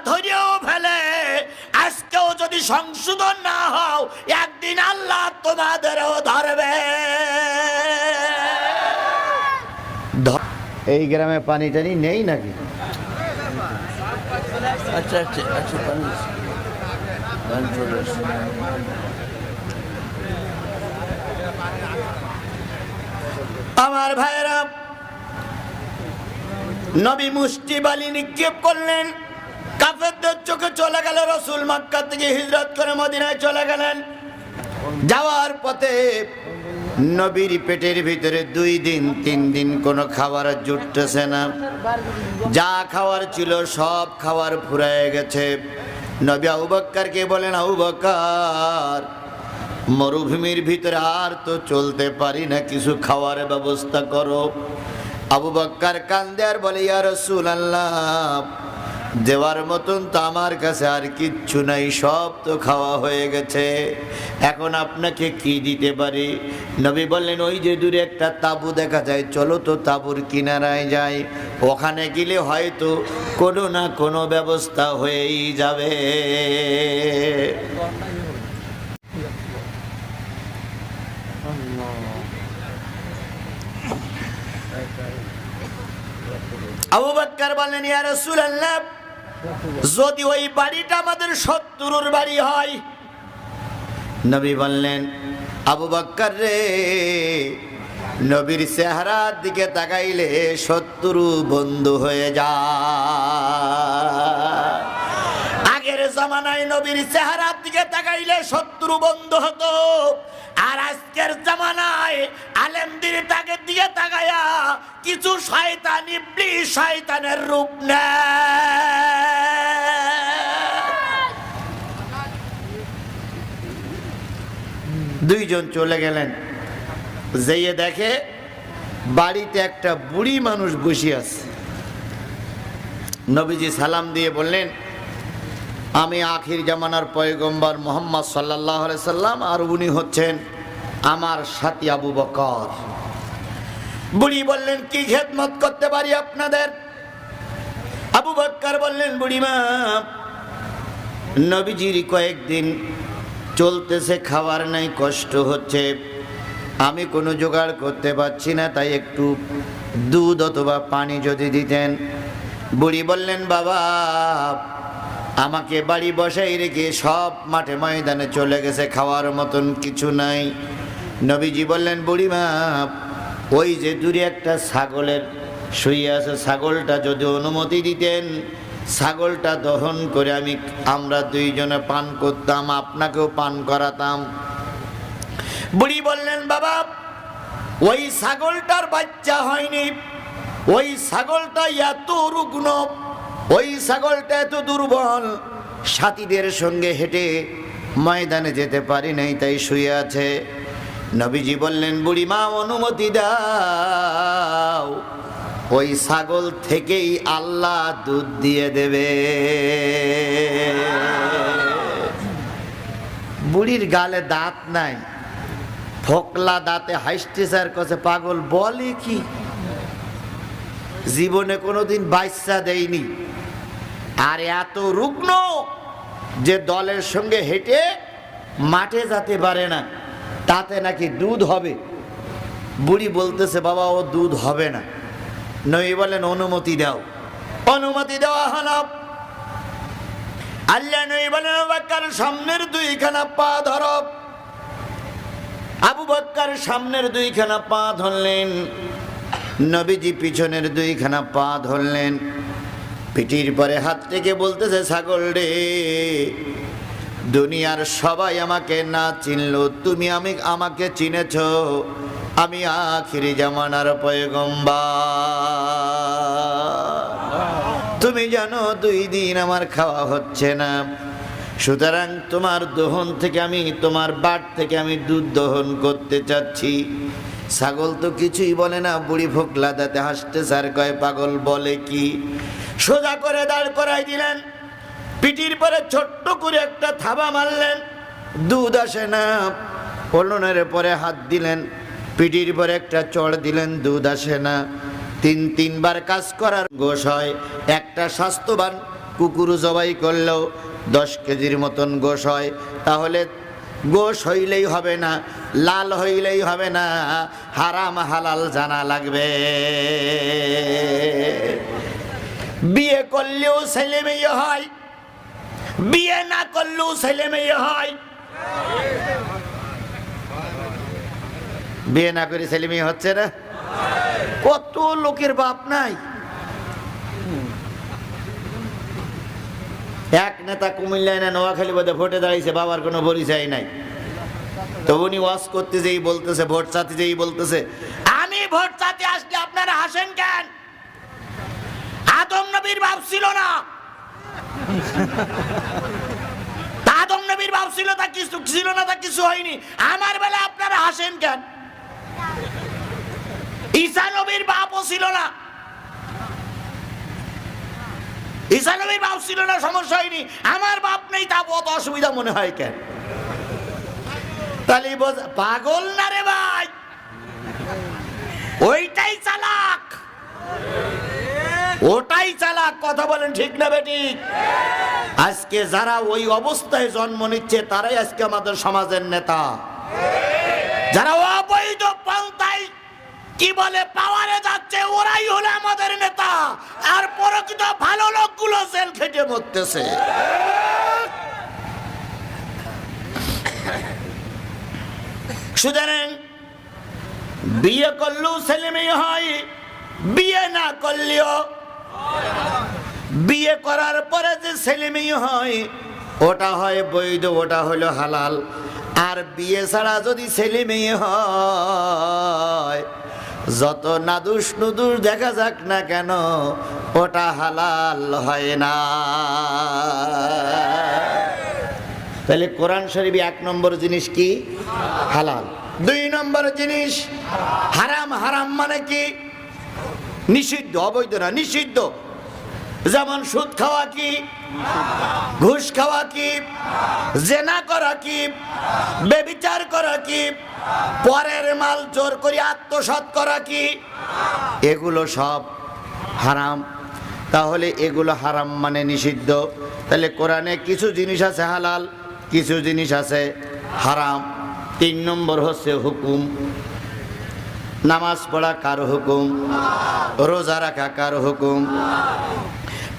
ধরেও ফেলে, আজকেও যদি সংশোধন না হও, একদিন আল্লাহ তোমাদেরও ধরবে। এই গ্রামে পানি টানি নেই নাকি? আচ্ছা আচ্ছা আচ্ছা, আমার ভাইয়েরা, নবী মুষ্টি বালি নিক্ষেপ করলেন, কাফেরদের চোখে চলে গেল। রাসূল মক্কা থেকে হিজরত করে মদিনায় চলে গেলেন। যাওয়ার পথে নবীর পেটের ভিতরে 2 দিন 3 দিন কোনো খাবার জুটতেছে না। যা খাওয়ার ছিল সব খাবার ফুরায় গেছে। নবী আবু বকরকে বলেন, আবু বকর, মরুভূমির ভিতরে আর তো চলতে পারি না, কিছু খাওয়ার ব্যবস্থা করো। আবু বকর কান্দে আর বলে, ইয়া রাসূলুল্লাহ, দেওয়ার মতন তো আমার কাছে আর কিচ্ছু নাই, সব তো খাওয়া হয়ে গেছে, এখন আপনাকে কি দিতে পারি? নবী বললেন, ওই যে দূরে একটা তাঁবু দেখা যায়, চলো তো তাঁবুর কিনারায় যাই, ওখানে গেলে হয়তো কোনো না কোনো ব্যবস্থা হয়েই যাবে। আবু বকর বললেন, ইয়া রাসূলুল্লাহ, যদি ওই বাড়িটা আমাদের শত্রুর বাড়ি হয়? নবী বললেন, আবু বকর রে, নবীর চেহারার দিকে তাকাইলে শত্রু বন্ধু হয়ে যায়। আগের জামানায় নবীর চেহারার দিকে তাকাইলে শত্রু বন্ধু হতো, আর আজকের জামানায় আলেমদের তাকে দিকে তাকায়া কিছু শয়তান ইবলিস শয়তানের রূপ নেয়। 2 জন চলে গেলেন, যেয়ে দেখে বাড়িতে একটা বুড়ি মানুষ বসে আছে। নবীজি সালাম দিয়ে বললেন, আমি আখির জামানার পয়গম্বর মুহাম্মদ সাল্লাল্লাহু আলাইহি সাল্লাম, আর উনি হচ্ছেন আমার সাথী আবু বকর। বুড়ি বললেন, কি খেদমত করতে পারি আপনাদের? আবু বকর বললেন, বুড়িমা, নবীজির কয়েকদিন চলতেছে, খাবার নাই, কষ্ট হচ্ছে, আমি কোনো জোগাড় করতে পারছি না, তাই একটু দুধ অথবা পানি যদি দিতেন। বুড়ি বললেন, বাবা, আমাকে বাড়ি বসাই রেখে সব মাঠে ময়দানে চলে গেছে, খাওয়ার মতন কিছু নাই। নবীজি বললেন, বুড়িমা, ওই যে দূরে একটা ছাগলের শুয়ে আছে, ছাগলটা যদি অনুমতি দিতেন, ছাগলটা দহন করে আমরা 2 জনে পান করতাম, আপনাকেও পান করাতাম। বুড়ি বললেন, বাবা, ওই ছাগলটার বাচ্চা হয়নি, ওই ছাগলটা এত রুগ্ন, ওই ছাগলটা এত দুর্বল, সাথীদের সঙ্গে হেঁটে ময়দানে যেতে পারি নাই, তাই শুয়ে আছে। নবীজি বললেন, বুড়িমা, অনুমতি দাও, ওই ছাগল থেকেই আল্লাহ দুধ দিয়ে দেবে। বুড়ির গালে দাঁত নাই, ফোকলা দাঁতে হাসতেছে, কাছে পাগল বলে কি, জীবনে কোনোদিন বাচ্চা দেয়নি, আর এত রুগ্ন যে দলের সঙ্গে হেঁটে মাঠে যেতে পারে না, তাতে নাকি দুধ হবে। বুড়ি বলতেছে, বাবা, ও দুধ হবে না। নবী বলেন, অনুমতি দাও। অনুমতি দেওয়া হলো। আল্লাহ নবী বলেন, আবু বকর, সামনের 2খানা পা ধরো। আবু বকর সামনের 2খানা পা ধরলেন, নবীজি পিছনের 2খানা পা ধরলেন। পিঠির পরে হাত থেকে বলতেছে, ছাগল রে, দুনিয়ার সবাই আমাকে না চিনলো, তুমি আমাকে চিনেছ, আমি আখিরি জামানার পয়গম্বর। তুমি জানো 2 দিন আমার খাওয়া হচ্ছে না, সুতরাং তোমার দহন থেকে তোমার বাট থেকে আমি দুধ দহন করতে চাচ্ছি। ছাগল তো কিছুই বলে না, বুড়ি ফোকলা দাঁতে হাসতে স্যার কয়, পাগল বলে কি? সোজা করে দাঁড় করাই দিলেন, পিঠির পরে ছোট্ট করে একটা থাবা মারলেন, দুধ আসে না। পলনের পরে হাত দিলেন, পিঠির পরে একটা চড় দিলেন, দুধ আসে না। 3 বার কাজ করার গোশ হয়। একটা স্বাস্থ্যবান কুকুর জবাই করলেও 10 কেজির মতন গোশ হয়, তাহলে গোশ হইলেই হবে না, লাল হইলেই হবে না, হারাম হালাল জানা লাগবে। বিয়ে করলেও ছেলে মেয়ে হয়, বিয়ে না করলেও ছেলে মেয়ে হয়। বিয়ে না করে ছেলে মেয়ে হচ্ছে না? কত লোকের বাপ নাই। এক নেতা কুমিল্লায় না নোয়াখালী বোধে ভোটে দাঁড়িয়েছে, বাবার কোনো পরিচয় নাই, তো উনি ওয়াজ করতে যেই বলতেছে, ভোট চাতে যেই বলতেছে, আমি ভোট চাতে আসলে আপনারা হাসেন কেন? আদম নবীর বাপ ছিল না, আদম নবীর বাপ ছিল, তা কিছু ছিল না, তা কিছু হয়নি, আমার বেলা আপনারা হাসেন কেন? ঈসা নবীর বাপও ছিল না, ঈসা নবীর বাপ ছিল না, সমস্যা হয়নি, আমার বাপ নেই, তা অত অসুবিধা মনে হয় কেন? তাহলে পাগল না রে ভাই, ওইটাই চালাক, ওটাই চালাক। কথা বলেন ঠিক না বেঠিক? আজকে যারা ওই অবস্থায় জন্ম নিচ্ছে তারাই আজকে আমাদের সমাজের নেতা। যারা অবৈধ পন্থায় কি বলে পাওয়ারে যাচ্ছে, ওরাই হলো আমাদের নেতা, আর প্রকৃত ভালো লোকগুলো জেল খেটে মরতেছে। সুতরাং বিয়ে করলেও ছেলে মেয়ে হয়, বিয়ে না করলেও, বিয়ে করার পরে যে ছেলে মেয়ে হয় ওটা হয় বৈধ, ওটা হলো হালাল। আর বিয়ে ছাড়া যদি ছেলে মেয়ে হয়, যত নাদুস নুদুস দেখা যাক না কেন, ওটা হালাল হয় না। তাহলে কোরআন শরীফ 1 নম্বর জিনিস কি? হালাল। 2 নম্বর জিনিস হারাম। হারাম মানে কি? নিষিদ্ধ, অবৈধ না, নিষিদ্ধ। যেমন সুদ খাওয়া কি, ঘুষ খাওয়া কি, জেনা করা কি, ব্যভিচার করা কি, পরের মাল জোর করে আত্মসাৎ করা কি, এগুলো সব হারাম। তাহলে এগুলো হারাম মানে নিষিদ্ধ। তাহলে কোরআনে কিছু জিনিস আছে হালাল, কিছু জিনিস আছে হারাম। 3 নম্বর হচ্ছে হুকুম। নামাজ পড়া কার হুকুম? রোজা রাখা কার হুকুম?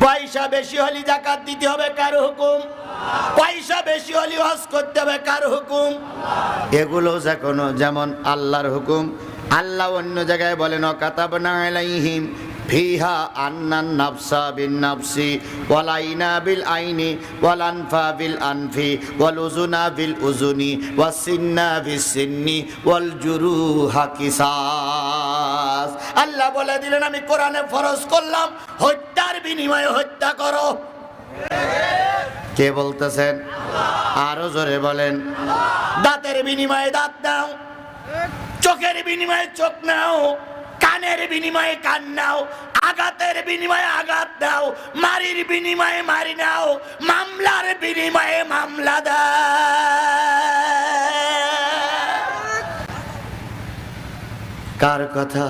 পয়সা বেশি হলে যাকাত দিতে হবে কার হুকুম? পয়সা বেশি হলে হজ করতে হবে কার হুকুম? এগুলো যেমন আল্লাহর হুকুম। আল্লাহ অন্য জায়গায় বলেন, কাতাবনা আলাইহিম ফিহা আন্নান নাফসা বিন নাফসি ওয়াল আইনা বিল আইনি ওয়াল আনফা বিল আনফি ওয়াল উযুনা বিল উযুনি ওয়াস সিন্না বিস সিন্নি ওয়াল জুরুহা কিসাস। আল্লাহ বলে দিলেন, আমি কোরআনে ফরজ করলাম হত্যার বিনিময়ে হত্যা করো। কে বলতেছেন? আরো জোরে বলেন। দাঁতের বিনিময়ে দাঁত নাও, চোখের বিনিময়ে চোখ নাও, কানের বিনিময়ে কান নাও, আঘাতের বিনিময়ে আঘাত দাও, মারির বিনিময়ে মারি নাও, মামলার বিনিময়ে মামলা দাও। কার কথা?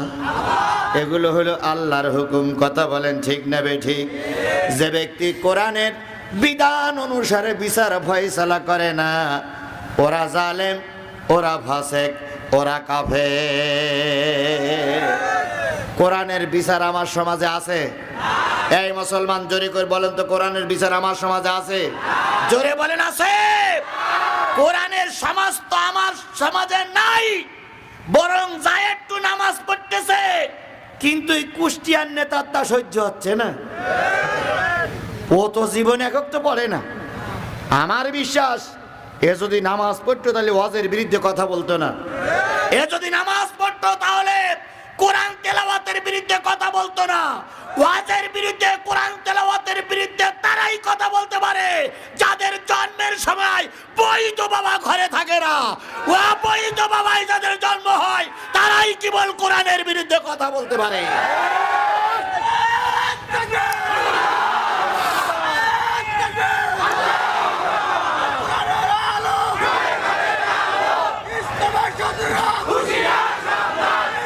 এগুলো হলো আল্লাহর হুকুম। কথা বলেন ঠিক না বেঠিক? যে ব্যক্তি কোরআনের বিধান অনুসারে বিচার ফয়সালা করে না, ওরা জালেম, ওরা ফাসেক, ওরা কাফের। কোরআনের বিচার আমার সমাজে আছে? এই মুসলমান জোরে করে বলেন তো, কোরআনের বিচার আমার সমাজে আছে? জোরে বলেন আছে? কোরআনের সমাজ তো আমার সমাজে নাই, বরং যায় একটু নামাজ পড়তেছে, কিন্তু এই কুষ্টিয়ার নেতার তা সহ্য হচ্ছে না। ও তো জীবন একক তো পড়ে না। আমার বিশ্বাস এ যদি নামাজ পড়তো তাহলে ওয়াজের বিরুদ্ধে কথা বলতো না। এ যদি নামাজ পড়তো তাহলে কোরআন তেলাওয়াতের বিরুদ্ধে কথা বলতো না। ওয়াজের বিরুদ্ধে, কোরআন তেলাওয়াতের বিরুদ্ধে তারাই কথা বলতে পারে যাদের জন্মের সময় বৈধ বাবা ঘরে থাকে না। অবৈধ বাবাই যাদের জন্ম হয় তারাই কেবল কোরআনের বিরুদ্ধে কথা বলতে পারে।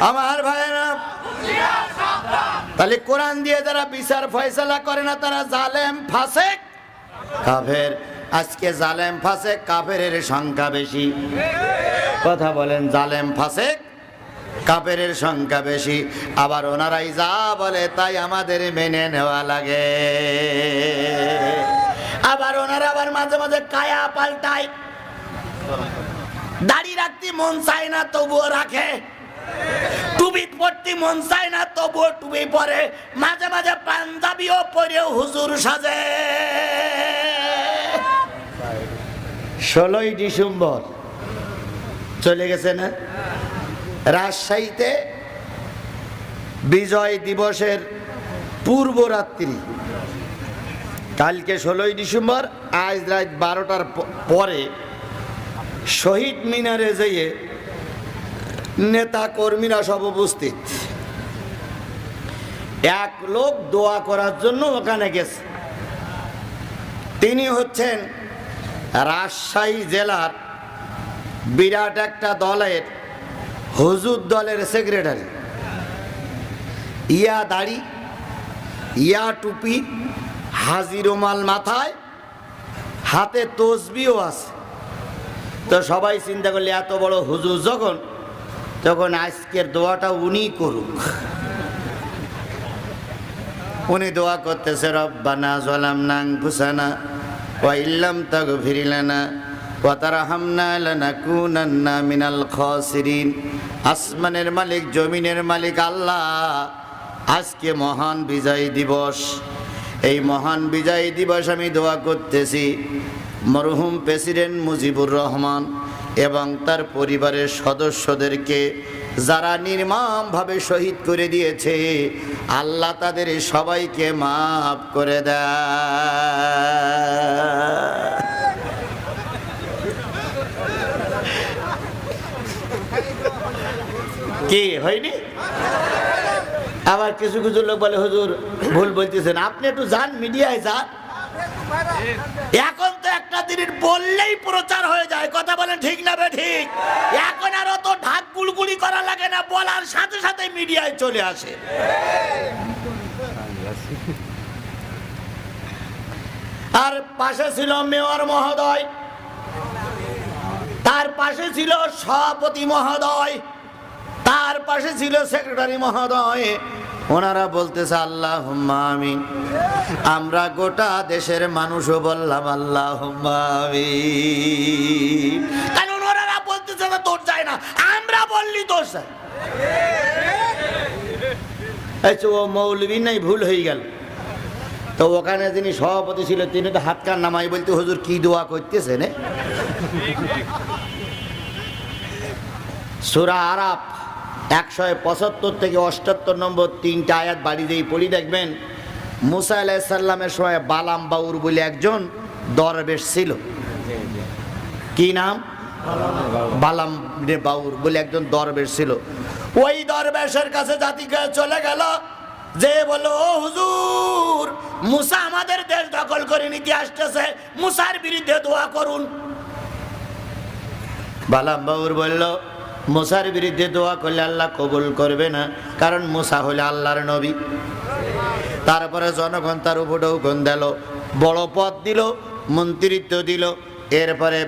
আমার ভাইয়েরা, তাহলে কোরআন দিয়ে যারা বিচার ফয়সালা করে না তারা জালেম ফাসেক কাফের। আজকে জালেম ফাসেক কাফেরের সংখ্যা বেশি। কথা বলেন, জালেম ফাসেক কাফেরের সংখ্যা বেশি। আবার ওনারাই যা বলে তাই আমাদের মেনে নেওয়া লাগে। আবার ওনারা আবার মাঝে মাঝে কায়া পাল্টায়। দাড়ি রাখতে মন চায় না তবুও রাখে, টুপি পরতে মন চায় না তবুও টুপি পরে, মাঝে মাঝে পাঞ্জাবিও পরেও হুজুর সাজে। 16ই ডিসেম্বর চলে গেছে না, রাজশাহীতে বিজয় দিবসের পূর্ব রাত্রি, কালকে 16ই ডিসেম্বর, আজ রাত 12টার পরে শহীদ মিনারে যেয়ে নেতা কর্মীরা সব উপস্থিত। এক লোক দোয়া করার জন্য ওখানে গেছে। তিনি হচ্ছেন রাজশাহী জেলার বিরাট একটা দলের হুজুর দলের সেক্রেটারি। ইয়া দাড়ি, ইয়া টুপি, হাজি রুমাল মাথায়, হাতে তসবিও আছে। তো সবাই চিন্তা করলে এত বড় হুজুর যখন, তখন আজকের দোয়াটা উনি করুক। উনি দোয়া করতেছে, রব্বানা যালামনা আনফুসানা ওয়া ইল্লাম তাগফির লানা ওয়া তারহামনা লানাকুনান্না মিনাল খাসিরিন। আসমানের মালিক, জমিনের মালিক আল্লাহ, আজকে মহান বিজয় দিবস। এই মহান বিজয় দিবস আমি দোয়া করতেছি মরহুম প্রেসিডেন্ট মুজিবুর রহমান এবং তার পরিবারের সদস্যদেরকে যারা নির্মমভাবে শহীদ করে দিয়েছে, আল্লাহ তাদের সবাইকে মাফ করে দেয়। কি হয়নি? আবার কিছু কিছু লোক বলে হুজুর ভুল বলতেছেন, আপনি একটু যান, মিডিয়ায় যান। এখন তো একটা দিনের বললেই প্রচার হয়ে যায়। কথা বলেন ঠিক না বে ঠিক? এখন আর অত ঢাক গুলগুলি করা লাগে না, বলার সাথে সাথে মিডিয়ায় চলে আসে। আর পাশে ছিল মেয়র মহোদয়, তার পাশে ছিল সভাপতি মহোদয়, তার পাশে ছিল সেক্রেটারি মহোদয়। ওনারা বলতেছে আল্লাহুম্মা আমিন। আমরা গোটা দেশের মানুষও বললাম আল্লাহুম্মা আমিন। কারণ ওনারা বলতেছে না তোর যায় না, আমরা বললি তোর যায়। আচ্ছা, ও মৌলবী নাই, ভুল হয়ে গেল। তো ওখানে যিনি সভাপতি ছিল তিনি তো হাত কান নামাই বলতে, হুজুর কি দোয়া করতেছেন? সূরা আরাফ 175 থেকে 78 নম্বর 3টা আয়াত বাড়ি যেই পড়ি দেখবেন, মুসা আলাইহিস সালামের সময় বালাম বাউর বলে একজন দরবেশ ছিল। কি নাম? বালাম বাউর বলে একজন দরবেশ ছিল। ওই দরবেশের কাছে জাতিকে চলে গেল, যে বলো ও হুজুর, মুসা আমাদের দেশ দখল করে নিতে আসতেছে, মুসার বিরুদ্ধে দোয়া করুন। বালাম বাউর বলল, মুসার বিরুদ্ধে দোয়া করলে আল্লাহ কবুল করবে না, কারণ মুসা হলে আল্লাহর নবী। তারপরে জনগণ তার উপরেও গণ দিল, বড় পদ দিল, মন্ত্রিত্ব দিল। এরপরে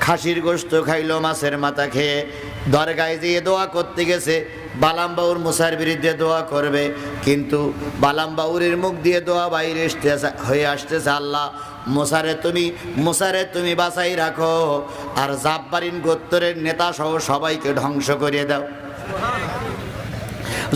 খাসির গোশত খাইলো, মাছের মাথা খেয়ে দরগায় যেয়ে দোয়া করতে গেছে। বালাম বাউর মুসার বিরুদ্ধে দোয়া করবে, কিন্তু বালাম বাউরের মুখ দিয়ে দোয়া বাইরে হয়ে আসতেছে, আল্লাহ মুসারে তুমি বাঁচাই রাখো, আর জাব্বারিন গোত্রের নেতা সহ সবাইকে ধ্বংস করে দাও।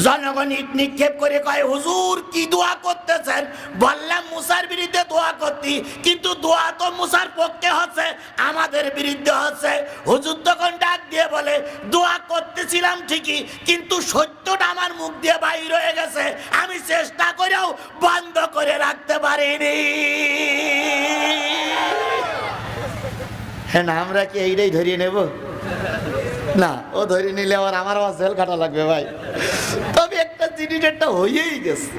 জনগণ ইট নিক্ষেপ করে কয়, হুজুর কি দোয়া করতেছেন? বললাম মুসার বিরুদ্ধে দোয়া করতি, কিন্তু দোয়া তো মুসার পক্ষে হচ্ছে, আমাদের বিরুদ্ধে হচ্ছে। হুজুর তখন ডাক দিয়ে বলে, দোয়া করতেছিলাম ঠিকই, কিন্তু সত্যটা আমার মুখ দিয়ে বাইর হয়ে গেছে, আমি চেষ্টা করেও বন্ধ করে রাখতে পারিনি। হ্যাঁ না, আমরা কি এইটাই ধরিয়ে নেব? না, ও ধরে নিলে আবার আমার জেল কাটা লাগবে ভাই। তবে একটা জিনিস একটা হয়েই গেছে।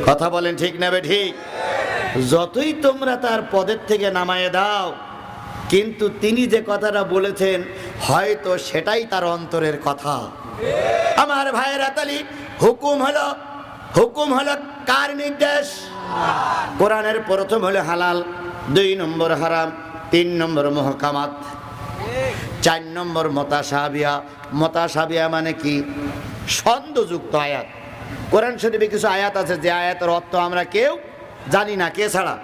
কথা বলেন ঠিক না বে ঠিক? যতই তোমরা তার পদের থেকে নামায়ে দাও, কিন্তু তিনি যে কথাটা বলেছেন হয়তো সেটাই তার অন্তরের কথা। আমার ভাইয়েরা, তালি হুকুম হলো হুকুম হলো কার নির্দেশ? কোরআনের প্রথম হলো হালাল, 2 নম্বর হারাম, 3 নম্বর মুহকামাত, 4 নম্বর মুতাশাবিহা। মুতাশাবিহা মানে কি? ছন্দযুক্ত আয়াত। কোরআন শরীফে কিছু আয়াত আছে যে আয়াতের অর্থ আমরা কেউ জানি না, কে ছাড়া?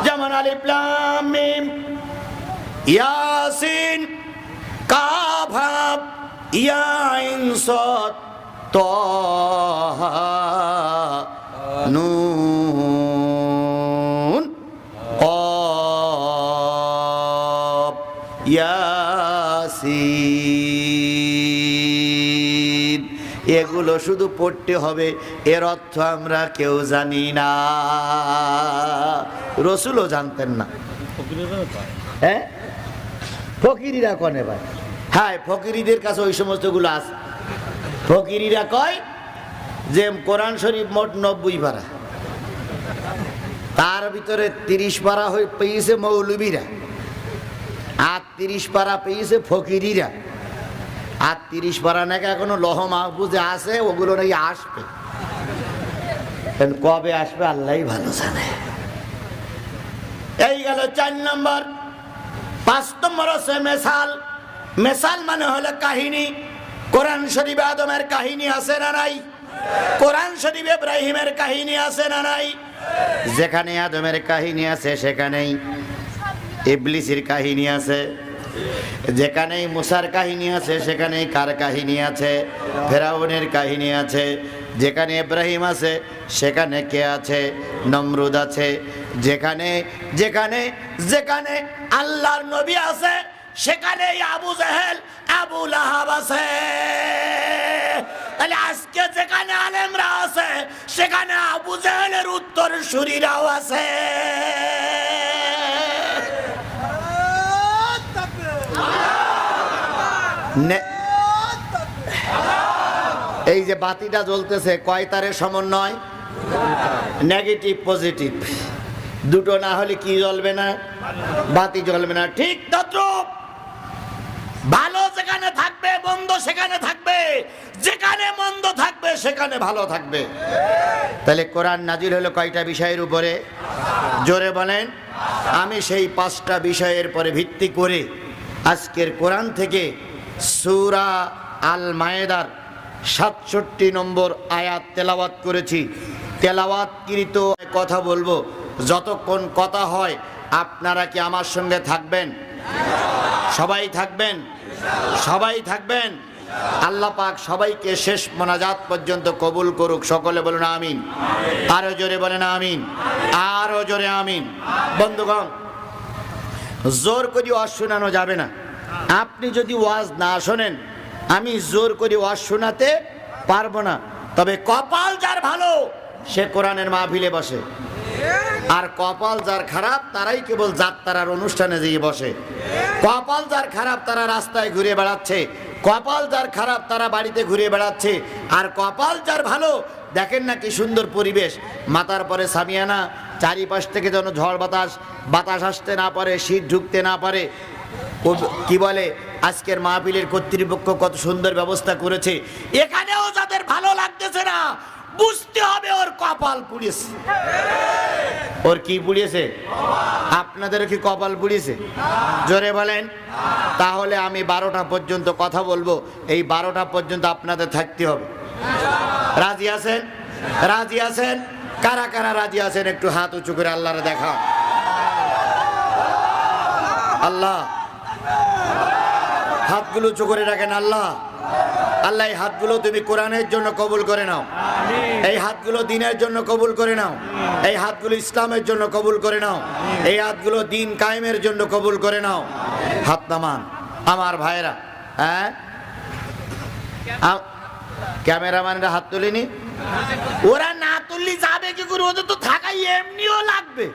যেমন আলিফ লাম মিম, ইয়াসিন, কাফ হা ইয়া আইন সাদ তাহা নুন কফ ইয়াসিন। এগুলো শুধু পড়তে হবে, এর অর্থ আমরা কেউ জানি না। রসুলও জানতেন না। হ্যাঁ, ফকিরিরা কনে ভাই? হ্যাঁ, ফকিরিদের কাছে ওই সমস্তগুলো আছে। ফকিরিরা কয় যে কোরআন শরীফ মোট 90 পারা, তার ভিতরে 30 পারা পেয়েছে মৌলবীরা, আর 30 পারা পেয়েছে ফকিরিরা, আর 30 পারা নাকি এখনো লহ মাহফুজে আছে, ওগুলো নাকি আসবে। কবে আসবে আল্লাহই ভালো জানে। এই গেল 4 নম্বর। 5 নম্বর হচ্ছে মেসাল। মেসাল মানে হলো কাহিনী। কোরআন শরীফে আদমের কাহিনী আছে না নাই? কোরআন শরীফে ইব্রাহিমের কাহিনী আছে না নাই? যেখানে আদমের কাহিনী আছে সেখানেই ইবলিসের কাহিনী আছে, যেখানেই মুসার কাহিনী আছে সেখানেই কার কাহিনী আছে? ফেরাউনের কাহিনী আছে। যেখানে ইব্রাহিম আছে সেখানে কে আছে? নমরুদ আছে। যেখানে যেখানে যেখানে আল্লাহর নবী আছে সেখানে আবু জেহেল, আবু লাহাব আছে। তাহলে আজকে যেখানে আলেমরা আছে সেখানে আবু জেহেলের উত্তরসূরিরাও আছে। এই যে বাতিটা জ্বলতেছে, কয় তারের সমন্বয়? নেগেটিভ পজিটিভ, দুটো না হলে কি জ্বলবে না? বাতি জ্বলবে না। ঠিক তদ্রূপ ভালো যেখানে থাকবে মন্দ সেখানে থাকবে, যেখানে মন্দ থাকবে সেখানে ভালো থাকবে। তাহলে কোরআন নাজিল হলো কয়টা বিষয়ের উপরে? জোরে বলেন। আমি সেই 5টা বিষয়ের পরে ভিত্তি করে আজকের কোরআন থেকে সূরা আল মায়েদার 67 নম্বর আয়াত তেলাওয়াত করেছি। তেলাওয়াতকৃত কথা বলবো। যতক্ষণ কথা হয় আপনারা কি আমার সঙ্গে থাকবেন? সবাই থাকবেন? সবাই থাকবেন? আল্লাহ পাক সবাইকে শেষ মোনাজাত পর্যন্ত কবুল করুক। সকলে বলুন আমিন। আরো জোরে বলেন আমিন, আরো জোরে আমিন। বন্ধুগণ, জোর করে ওয়াজ শোনানো যাবে না। আপনি যদি ওয়াজ না শোনেন, আমি জোর করে ওয়াজ শোনাতে পারবো না। তবে কপাল যার ভালো সে কোরআনের মাহফিলে বসে, আর কপাল যার খারাপ তারাই কেবল যাত্রার অনুষ্ঠানে যেয়ে বসে। কপাল যার খারাপ তারা রাস্তায় ঘুরে বেড়াচ্ছে, কপাল যার খারাপ তারা বাড়িতে ঘুরে বেড়াচ্ছে। আর কপাল যার ভালো, দেখেন না কি সুন্দর পরিবেশ, মাথার পরে সামিয়ানা, চারিপাশ থেকে যেন ঝড় বাতাস আসতে না পারে, শীত ঢুকতে না পারে। কি বলে, আজকের মাহফিলের কর্তৃপক্ষ কত সুন্দর ব্যবস্থা করেছে। এখানেও যাদের ভালো লাগতেছে না, বুঝতে হবে ওর কপাল পুড়িয়েছে। ওর কি পুড়িয়েছে? আপনাদের কি কপাল পুড়িয়েছে? জোরে বলেন। তাহলে আমি 12টা পর্যন্ত কথা বলবো। এই 12টা পর্যন্ত আপনাদের থাকতে হবে। রাজি আছেন? রাজি আছেন? কারা কারা রাজি আছেন একটু হাত উঁচু করে আল্লাহরে দেখা। আল্লাহ, হাতগুলো উঁচু করে রাখেন। আল্লাহ, আল্লাহ এই হাতগুলো তুমি কোরআনের জন্য কবুল করে নাও। এই হাতগুলো দ্বীনের জন্য কবুল করে নাও। এই হাতগুলো ইসলামের জন্য কবুল করে নাও। এই হাতগুলো দ্বীন কায়েমের জন্য কবুল করে নাও। হাত নামান আমার ভাইরা। হ্যাঁ, ক্যামেরাম্যানরা হাত তুলিনি? ওরা না তুললি যাবে কি করে? ওদের তো থাকাই এমনিও লাগবে।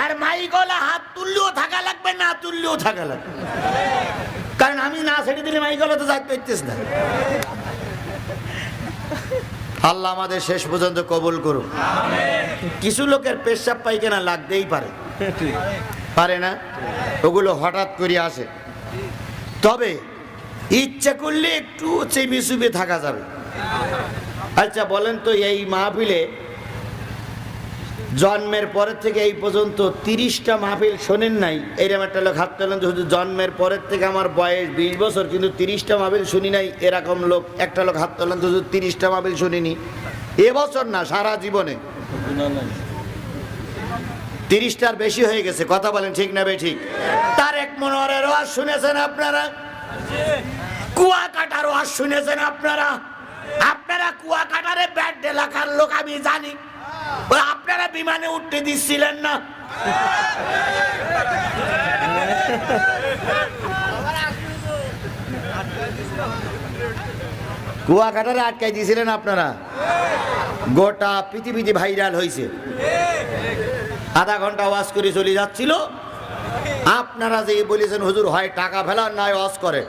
আর মাইকওয়ালা হাত তুললেও থাকা লাগবে, না তুললেও থাকা লাগবে। কারণ আমি না ছেড়ে দিলে মাইকওয়ালা তো যাইতে পারতেছ না। আল্লাহ আমাদের শেষ পর্যন্ত কবুল করুন। কিছু লোকের পেশাব পায়খানা লাগতেই পারে, পারে না? ওগুলো হঠাৎ করে আসে। তবে ইচ্ছা করলে একটু চেপে চুপে থাকা যাবে। আচ্ছা বলেন তো, এই মাহফিলে জন্মের পরের থেকে এই পর্যন্ত 30টা মাহফিল শোনেন নাই? এরকম একটা লোক হাত তোলেন তো, শুধু জন্মের পরের থেকে আমার বয়স 20 বছর, কিন্তু 30টা মাহফিল শুনি নাই, এরকম লোক একটা লোক হাত তোলেন তো, শুধু 30টা মাহফিল শুনিনি এবছর না, সারা জীবনে 30টার বেশি হয়ে গেছে। কথা বলেন ঠিক না বেঠিক? তারেক মনোয়ারের ওয়াজ শুনেছেন আপনারা? কুয়াকাটার ওয়াজ শুনেছেন আপনারা? আপনারা কুয়াকাটারে ব্যাট এলাকার লোক, আমি জানি। আপনারা বিমানে উঠতে দিচ্ছিলেন না? কুয়াকাটারে আটকাই দিয়েছিলেন আপনারা। গোটা পৃথিবীতে ভাইরাল হয়েছে। আধা ঘন্টা ওয়াজ করে চলে যাচ্ছিল, আপনারা যে বলেছেন হুজুর হয় টাকা ফেলার নয় ওয়াজ করে।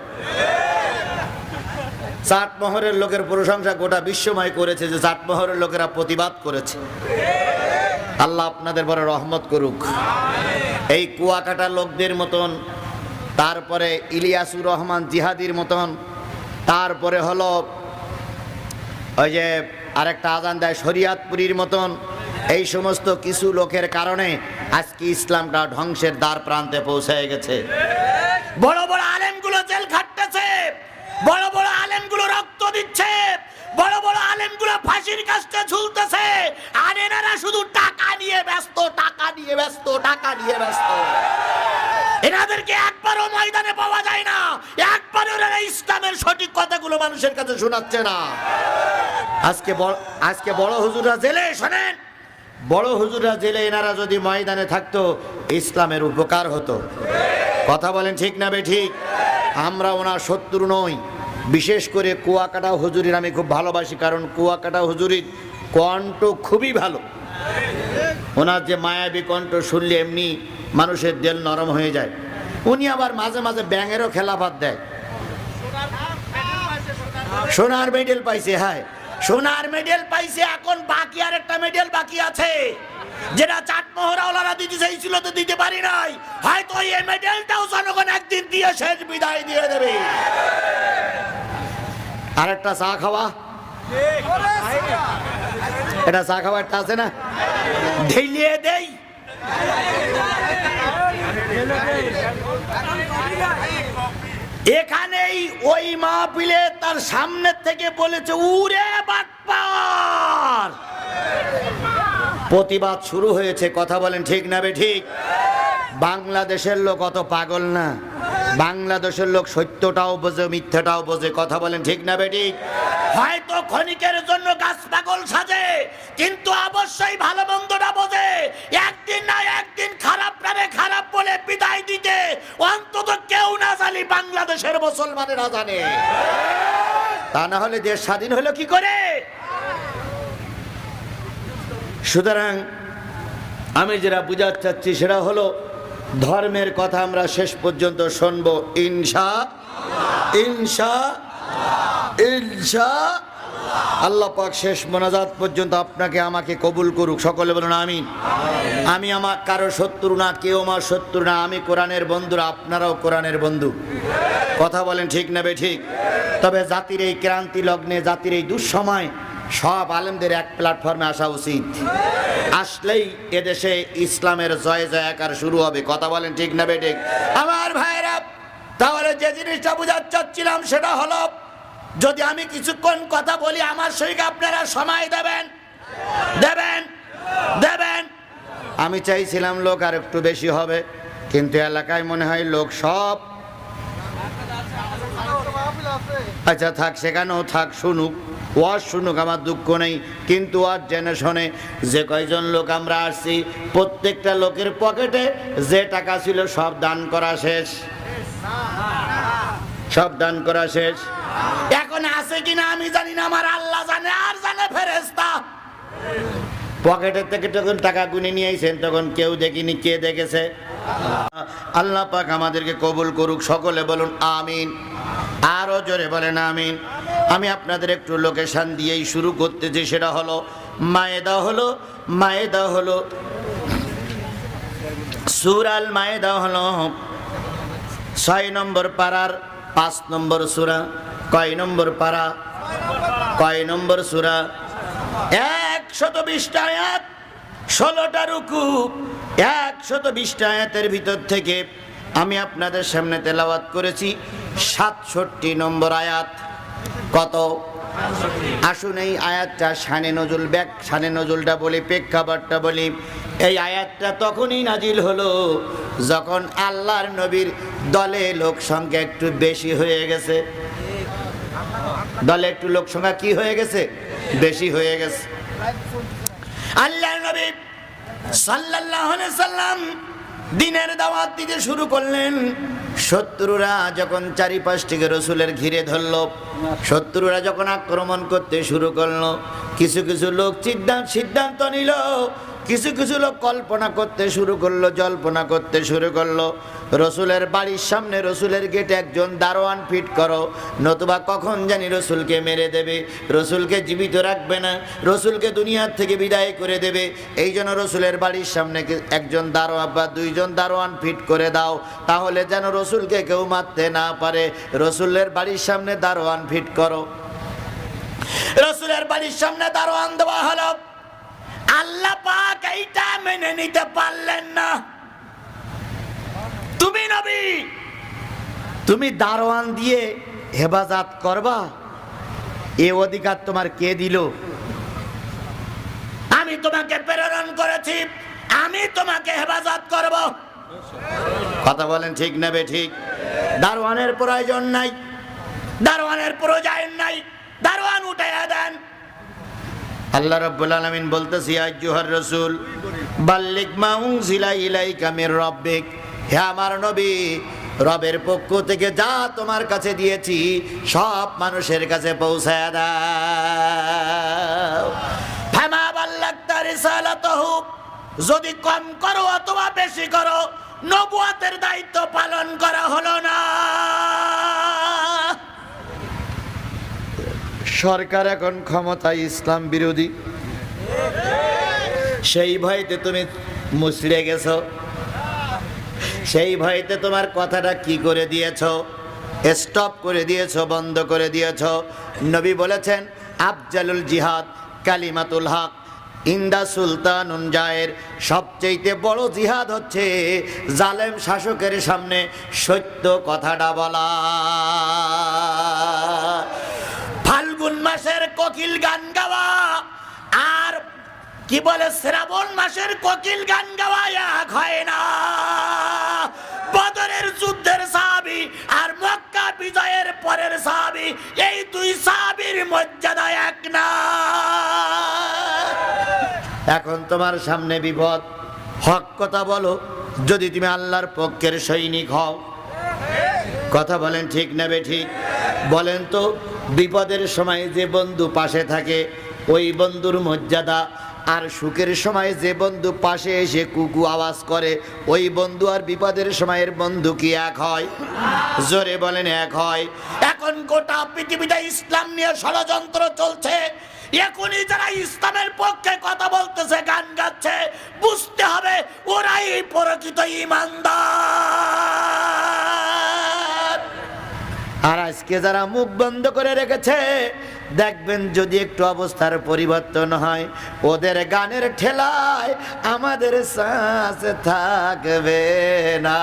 চাটমোহরের লোকের প্রশংসা গোটা বিশ্বময় করেছে, যে চাটমোহরের লোকেরা প্রতিবাদ করেছে। আল্লাহ আপনাদের বড় রহমত করুক। এই কুয়াকাটা লোকদের মতন, তারপরে ইলিয়াসুর রহমান জিহাদির মতন, তারপরে হলো ওই যে আরেকটা আজান দেয় শরিয়াতপুরীর মতন, এই সমস্ত কিছু লোকের কারণে আজকে ইসলামটা ধ্বংসের দ্বার প্রান্তে পৌঁছে গেছে। বড় বড় আলেমগুলো জেল খাটতেছে, বড় বড় আলেমগুলো রক্ত দিচ্ছে, বড় বড় আলেমগুলো ফাঁসির কাছে ঝুলতেছে, আর এনারা শুধু টাকা নিয়ে ব্যস্ত, টাকা নিয়ে ব্যস্ত, টাকা নিয়ে ব্যস্ত। এনাদেরকে একবারও ময়দানে পাওয়া যায় না, একবারও এরা ইসলামের সঠিক কথাগুলো মানুষের কাছে শোনাচ্ছে না। আজকে বড় হুজুররা জেলে, শোনেন, বড় হুজুররা জেলে, এনারা যদি ময়দানে থাকতো ইসলামের উপকার হতো। কথা বলেন ঠিক না বেঠিক? আমরা ওনার শত্রু নই। বিশেষ করে কুয়াকাটা হুজুরির আমি খুব ভালোবাসি, কারণ কুয়াকাটা হুজুরির কণ্ঠ খুবই ভালো। ওনার যে মায়াবী কণ্ঠ শুনলে এমনি মানুষের দিল নরম হয়ে যায়। উনি আবার মাঝে মাঝে ব্যাঙেরও খেলাফত দেয়। সোনার মেডেল পাইছে, হ্যাঁ সোনার মেডেল পাইছে। এখন বাকি আর একটা মেডেল বাকি আছে, যেটা চাটমোহরাওয়ালারা দিতে চাইছিল তো দিতে পারি নাই। হয়তো এই মেডেলটাও জনগণ একদিন দিয়ে শেষ বিদায় দিয়ে দেবে। আর একটা চা খাওয়া, এটা চা খাওয়া একটা আছে না, ঢেলিয়ে দেই। এখানেই ওই মাহফিলে তার সামনে থেকে বলেছে উরে বাটপার, প্রতিবাদ শুরু হয়েছে। কথা বলেন ঠিক না বেঠিক? বাংলাদেশের লোক অত পাগল না, বাংলাদেশের লোক সত্যটাও বোঝে, মিথ্যাটাও বোঝে। কথা বলেন ঠিক না বেঠিক? হয়তো ক্ষণিকের জন্য গাছ পাগল সাজে, কিন্তু অবশ্যই ভালো মন্দটা বোঝে। একদিন না একদিন খারাপ প্রাণে খারাপ বলে বিদায় দিতে অন্তত কেউ না জানি বাংলাদেশের মুসলমানেরা জানে, তা না হলে দেশ স্বাধীন হলো কি করে? সুতরাং আমি যেটা বুঝাতে চাচ্ছি সেটা হলো, ধর্মের কথা আমরা শেষ পর্যন্ত শুনবো আল্লাহ পাক শেষ মোনাজাত পর্যন্ত আপনাকে আমাকে কবুল করুক। সকলে বলুন আমিন। আমি আমার কারো শত্রু না, কেউ আমার শত্রু না। আমি কোরআনের বন্ধুরা, আপনারাও কোরআনের বন্ধু। কথা বলেন ঠিক না বেঠিক? তবে জাতির এই ক্রান্তি লগ্নে, জাতির এই দুঃসময় সব আলেমদের এক প্ল্যাটফর্মে আসা উচিত। আসলেই এদেশে ইসলামের জয় জয়াকার শুরু হবে। কথা বলেন ঠিক না বেঠিক? আমার ভাইরা, তাহলে যে জিনিসটা বুঝাতে চাচ্ছিলাম সেটা হলো, যদি আমি কিছুক্ষণ কথা বলি আমার সঙ্গে আপনারা সময় দেবেন, দেবেন, দেবেন। আমি চাইছিলাম লোক আর একটু বেশি হবে, কিন্তু এলাকায় মনে হয় লোক সব। আচ্ছা থাক, সেখানেও থাক, শুনুক, ওয়াজ শুনুক, আমার দুঃখ নেই। কিন্তু ওয়াজ জেনে শোনে যে কয়জন লোক আমরা আসছি, প্রত্যেকটা লোকের পকেটে যে টাকা ছিল সব দান করা শেষ, সব দান করা শেষ। এখন আছে কিনা আমি জানি না, আমার আল্লাহ জানে, আর জানে ফেরেশতা। পকেটের থেকে যখন টাকা গুনে নিয়ে আইছেন তখন কেউ দেখিনি, কে দেখেছে? আল্লাহ পাক আমাদেরকে কবুল করুক। সকলে বলুন আমিন। আরো জোরে বলেন আমিন। আমি আপনাদের একটু লোকেশন দিয়েই শুরু করতেছি, সেটা হলো মায়েদা হলো সূরা আল মায়েদা হলো 6 নম্বর পারার 5 নম্বর সূরা। কয় নম্বর পারা? কয় নম্বর সূরা? 120টা আয়াত, 16টা রুকু, 120টা আয়াতের ভিতর থেকে আমি আপনাদের সামনে তেলাওয়াত করেছি 67 নম্বর আয়াত। কত? আসুন এই আয়াতটা শানে নজুল শানে নজুলটা বলি, প্রেক্ষাপটটা বলি। এই আয়াতটা তখনই নাজিল হলো যখন আল্লাহর নবীর দলে লোক সংখ্যা একটু বেশি হয়ে গেছে। দলে একটু লোক সংখ্যা কি হয়ে গেছে? বেশি হয়ে গেছে। আল্লাহর নবী সাল্লাল্লাহু আলাইহি সাল্লাম দিনের দাওয়াত দিতে শুরু করলেন। শত্রুরা যখন চারিপাশ থেকে রসুলের ঘিরে ধরল, শত্রুরা যখন আক্রমণ করতে শুরু করলো, কিছু কিছু লোক সিদ্ধান্ত নিল, কিছু কিছু লোক কল্পনা করতে শুরু করলো, জল্পনা করতে শুরু করলো। রসুলের বাড়ির সামনে রসুলের গেটে একজন দারোয়ান ফিট করো, নতুবা কখন জানি রসুলকে মেরে দেবে, রসুলকে জীবিত রাখবে না, রসুলকে দুনিয়ার থেকে বিদায় করে দেবে। এই জন্য রসুলের বাড়ির সামনে একজন দারোয়ান বা দুইজন দারোয়ান ফিট করে দাও, তাহলে যেন রসুলকে কেউ মারতে না পারে। রসুলের বাড়ির সামনে দারোয়ান ফিট করো। রসুলের বাড়ির সামনে দারোয়ান দেওয়া হলো। আল্লাহ পাক এইটা মেনে নিতে পারলেন না। তুমি নবী, তুমি দারোয়ান দিয়ে হেফাজত করবা, এ অধিকার তোমার কে দিল? আমি তোমাকে প্রেরণ করেছি, আমি তোমাকে হেফাজত করব। কথা বলেন ঠিক না বেঠিক? দারোয়ানের প্রয়োজন নাই, দারোয়ানের প্রয়োজন নাই, দারোয়ান উঠাইয়া দেন। আল্লাহ রাব্বুল আলামিন বলতেছি, আইয়ুহার রাসূল বাল্লিগ মা উনজিলা ইলাইকা মির রাব্বিক, হে আমার নবী, রবের পক্ষ থেকে যা তোমার কাছে দিয়েছি সব মানুষের কাছে পৌঁছায় দাও। ফামা বাল্লাগতা রিসালাতাহু, যদি কম করো অথবা বেশি করো, নবুয়তের দায়িত্ব পালন করা হলো না। সরকার এখন ক্ষমতায় ইসলাম বিরোধী, সেই ভয়তে তুমি মুচড়ে গেছো, সেই ভয়তে তোমার কথাটা কি করে দিয়েছো? স্টপ করে দিয়েছো, বন্ধ করে দিয়েছো। নবী বলেছেন, আফজালুল জিহাদ কালিমাতুল হক ইন্দা সুলতানুন জায়ের, সবচেয়ে বড় জিহাদ হচ্ছে জালেম শাসকের সামনে সত্য কথাটা বলা। ফাল্গুন মাসের কোকিল গান গাওয়া আর কি বলে শ্রাবণ মাসের কোকিল গান গাওয়া এক হয় না। বদরের যুদ্ধের সাহাবী আর মক্কা বিজয়ের পরের সাহাবী, এই দুই সাহাবীর মর্যাদা এক না। এখন তোমার সামনে বিপদ, হক কথা বলো যদি তুমি আল্লাহর পক্ষের সৈনিক হও। কথা বলেন ঠিক না বেঠিক? বলেন তো, বিপদের সময় যে বন্ধু পাশে থাকে ওই বন্ধুর মর্যাদা, আর সুখের সময় যে বন্ধু পাশে এসে কুকু আওয়াজ করে ওই বন্ধু আর বিপদের সময়ের বন্ধু কি এক হয়? জোরে বলেন এক হয়? এখন গোটা পৃথিবীতে ইসলাম নিয়ে ষড়যন্ত্র চলছে। এখনই যারা ইসলামের পক্ষে কথা বলতেছে, গান গাচ্ছে, বুঝতে হবে ওরাই প্রকৃত ঈমানদার। আর আজকে যারা মুখ বন্ধ করে রেখেছে, দেখবেন যদি একটু অবস্থার পরিবর্তন হয়, ওদের গানের ঠেলায় আমাদের শ্বাস থাকবে না।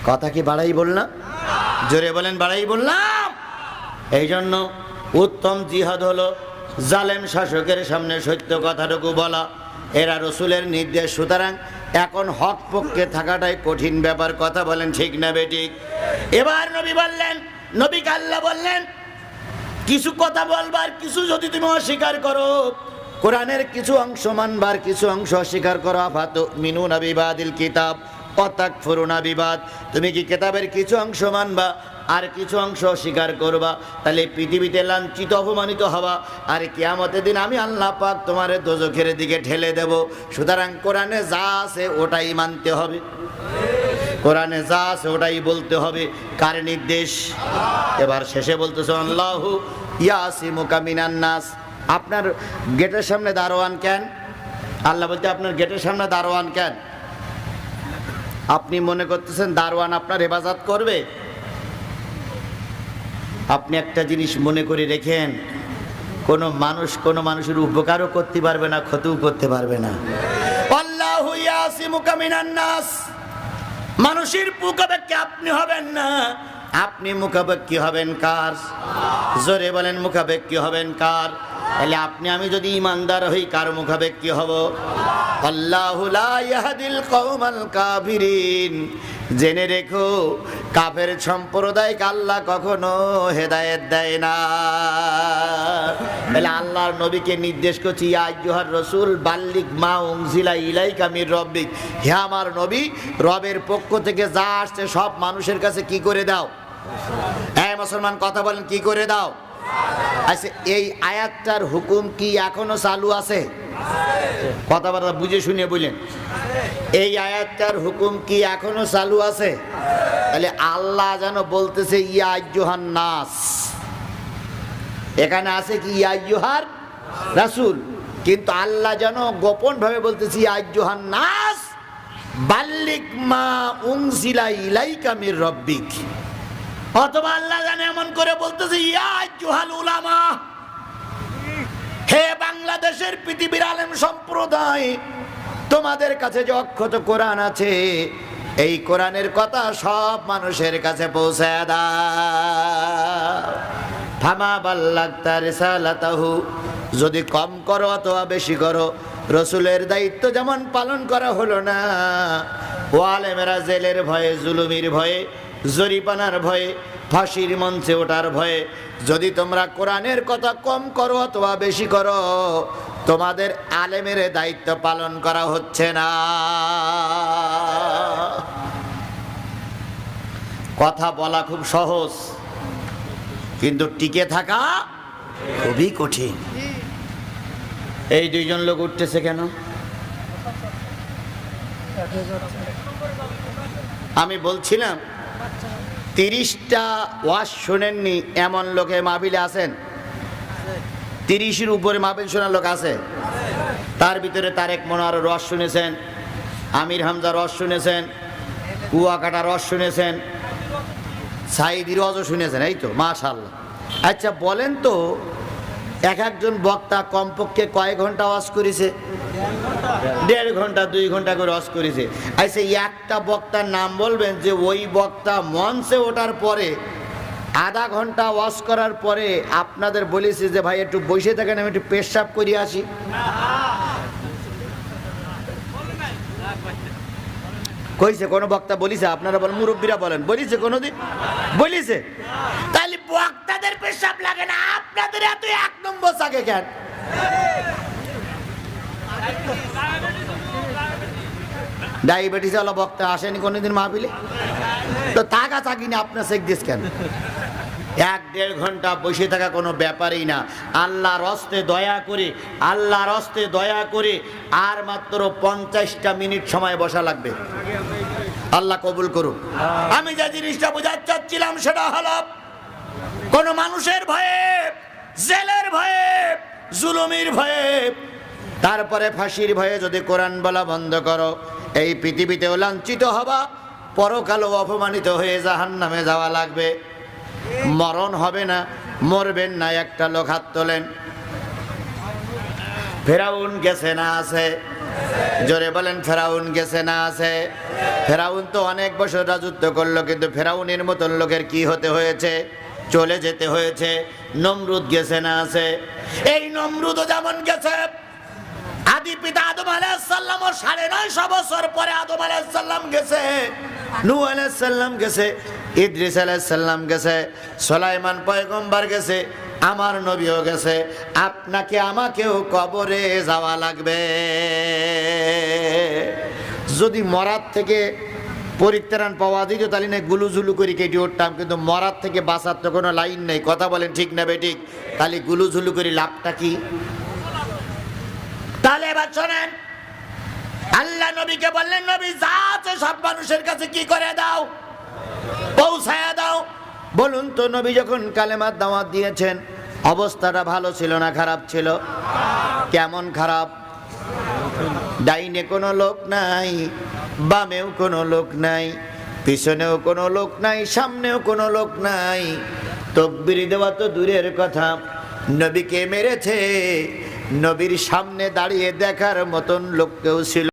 কথা কি বাড়াই বললাম? জোরে বলেন বাড়াই বললাম? এই জন্য উত্তম জিহাদ হলো জালেম শাসকের সামনে সত্য কথাটুকু বলা। এরা রসুলের নির্দেশ, সুতরাং এখন হক পক্ষে থাকাটাই কঠিন ব্যাপার। কথা বলেন ঠিক না বেঠিক? এবার নবী বললেন, নবীকে আল্লাহ বললেন, কিছু কথা বলবার, কিছু যদি তুমি অস্বীকার করো, কোরআনের কিছু অংশ মানবার, কিছু অংশ অস্বীকার করো। আফাতুমিনুনা বিবাদিল কিতাব ওয়া তাকফুরুনা বিবাদ, তুমি কি কিতাবের কিছু অংশ মানবা আর কিছু অংশ অস্বীকার করবা, তাহলে পৃথিবীতে লাঞ্ছিত অপমানিত হবা, আর কিয়ামতের দিন আমি আল্লাহ পাক তোমারে দোজখের দিকে ঠেলে দেব। সুতরাং কোরআনে যা আছে ওটাই মানতে হবে, কোরআনে যা আছে ওটাই বলতে হবে। কার নির্দেশ? এবার শেষে বলতেছে, আল্লাহু ইয়াসিমুকা মিনান নাস। আপনার গেটের সামনে দারোয়ান কেন? আল্লাহ বলতে আপনার গেটের সামনে দারোয়ান কেন? আপনি মনে করতেছেন দারোয়ান আপনার হেফাজত করবে? আপনি একটা জিনিস মনে করে রেখেন, কোনো মানুষের উপকারও করতে পারবে না, ক্ষতিও করতে পারবে না। আল্লাহু ইয়াসিমুকা মিনান নাস, মানুষের মুখাপেক্ষী আপনি হবেন না, আপনি মুখাপেক্ষী হবেন কার? জোরে বলেন, মুখাপেক্ষী হবেন কার? তাহলে আপনি আমি যদি ইমানদার হই, কার মুখাপেক্ষী হব? আল্লাহু লা ইয়াহদিল কওমাল কাফিরিন। জেনে রেখো, কাফের সম্প্রদায়কে আল্লাহ কখনো হেদায়েত দেয় না। তাহলে আল্লাহর নবীকে নির্দেশ করছি, ইয়া আইয়ুহার রাসূল বাল্লিগ মা উনজিলা ইলাইকা মির রব্বিক, হে আমার নবী, রবের পক্ষ থেকে যা আসছে সব মানুষের কাছে কি করে দাও? হ্যাঁ মুসলমান, কথা বলেন, কি করে দাও? আচ্ছা, এই আয়াতটার হুকুম কি এখনো চালু আছে? কথাবার্তা বুঝে শুনে বলেন, এই আয়াতটার হুকুম কি এখনো চালু আছে? তাহলে আল্লাহ যেন বলতেছে ইয়া আইয়ুহান নাস, এখানে আছে কি ইয়া আইয়ুহার রাসূল, কিন্তু আল্লাহ যেন গোপন ভাবে বলতেছে ইয়া আইয়ুহান নাস বাল্লিগ মা উনজিলা ইলাইকা মির রব্বিক। অথবা আল্লাহ জানে এমন করে বলতেছে ইয়া আইয়ুহাল উলামা, হে বাংলাদেশের পৃথিবীর আলেম সম্প্রদায়, তোমাদের কাছে যে অক্ষত কোরআন আছে, এই কোরআনের কথা সব মানুষের কাছে পৌঁছায় দাও। ফামা বাল্লাগতা রিসালাতাহু, যদি কম করো অথবা বেশি করো, রসুলের দায়িত্ব যেমন পালন করা হলো না, ও আলেমেরা জেলের ভয়ে, জুলুমির ভয়ে, জরিপানার ভয়ে, ফাঁসির মঞ্চে ওঠার ভয়ে যদি তোমরা কোরআনের কথা কম করো অথবা বেশি করো, তোমাদের আলেমের দায়িত্ব পালন করা হচ্ছে না। কথা বলা খুব সহজ, কিন্তু টিকে থাকা খুবই কঠিন। এই দুইজন লোক উঠতেছে কেন? আমি বলছিলাম 30টা ওয়াজ শোনেননি এমন লোকে মাহফিলে আছেন? 30-এর উপরে মাহফিল শোনার লোক আছে? তার ভিতরে তারেক মনোয়ার রস শুনেছেন, আমির হামজা রস শুনেছেন, কুয়াকাটা রস শুনেছেন, সাইদি রসও শুনেছেন, এই তো মাশাআল্লাহ। আচ্ছা বলেন তো, এক একজন বক্তা কমপক্ষে কয় ঘন্টা ওয়াজ করেছে? 1.5 ঘন্টা 2 ঘন্টা করে ওয়াজ করেছে। আচ্ছা, একটা বক্তার নাম বলবেন যে ওই বক্তা মঞ্চে ওঠার পরে আধা ঘন্টা ওয়াজ করার পরে আপনাদের বলেছে যে ভাই একটু বসে থাকেন, আমি একটু পেশাব করে আসি? কইছে কোন বক্তা বলিছে? আপনারা বলেন, মুরব্বীরা বলেন, বলিছে কোনোদিন? বলিছে? তাহলে বক্তাদের পেশাব লাগে না, আপনাদের এত 1 নম্বর থাকে কেন? ডায়াবেটিস ওয়ালা বক্তা আসেনি কোনোদিন মাহফিলে? তো টাকা চাকিনি আপনার চেক দিস কেন? 1-1.5 ঘন্টা বসে থাকা কোনো ব্যাপারই না। আল্লাহর হস্তে দয়া করে, আল্লাহর হস্তে দয়া করে আর মাত্র 50টা মিনিট সময় বসা লাগবে। আল্লাহ কবুল করুন। আমি যে জিনিসটা বোঝাতে চাচ্ছিলাম সেটা হলো, কোন মানুষের ভয়ে, জেলের ভয়ে, জুলুমের ভয়ে, তারপরে ফাঁসির ভয়ে যদি কোরআন বলা বন্ধ করো, এই পৃথিবীতেও লাঞ্ছিত হবা, পরকালও অপমানিত হয়ে জাহান্নামে যাওয়া লাগবে। মরণ হবে না, মরবেন না। একটা লোক হাত তোলেন। ফেরাউন গেছে না আছে? জোরে বলেন, ফেরাউন গেছে না আছে? ফেরাউন তো অনেক বছর রাজত্ব করলো, কিন্তু ফেরাউনের মতন লোকের কি হতে হয়েছে? চলে যেতে হয়েছে। নমরুদ গেছে না আছে? এই নমরুদও যেমন গেছে, আদি পিতা আদম আলাইহিস সালাম 950 বছর পরে আদম আলাইহিস সালাম গেছে, নূহ আলাইহিস সালাম গেছে, ইদ্রিস আলাইহিস সালাম গেছে, সুলাইমান পয়গম্বর গেছে, আমার নবীও গেছে। আপনাকে আমাকেও কবরে যাওয়া লাগবে। যদি মরার থেকে পরিত্রাণ পাওয়া দিত তাহলে না গুলুঝুলু করে কেটে উঠতাম, কিন্তু মরার থেকে বাঁচার তো কোনো লাইন নেই। কথা বলেন ঠিক না বেঠিক? তাহলে গুলুঝুলু করে লাভটা কি? তাহলে এবার শোনেন, আল্লাহ নবীকে বললেন, নবী যা আছে সব মানুষের কাছে কি করে দাও? পৌঁছায়া দাও। বলুন তো, নবী যখন কালেমার দাওয়াত দিয়েছেন, অবস্থাটা ভালো ছিল না খারাপ ছিল? কেমন খারাপ? ডাইনে কোনো লোক নাই, বামেও কোনো লোক নাই, পিছনেও কোনো লোক নাই, সামনেও কোনো লোক নাই। তকবীর দেওয়া তো দূরের কথা, নবীকে মেরেছে, নবীর সামনে দাঁড়িয়ে দেখার মতন লোক কেউ ছিল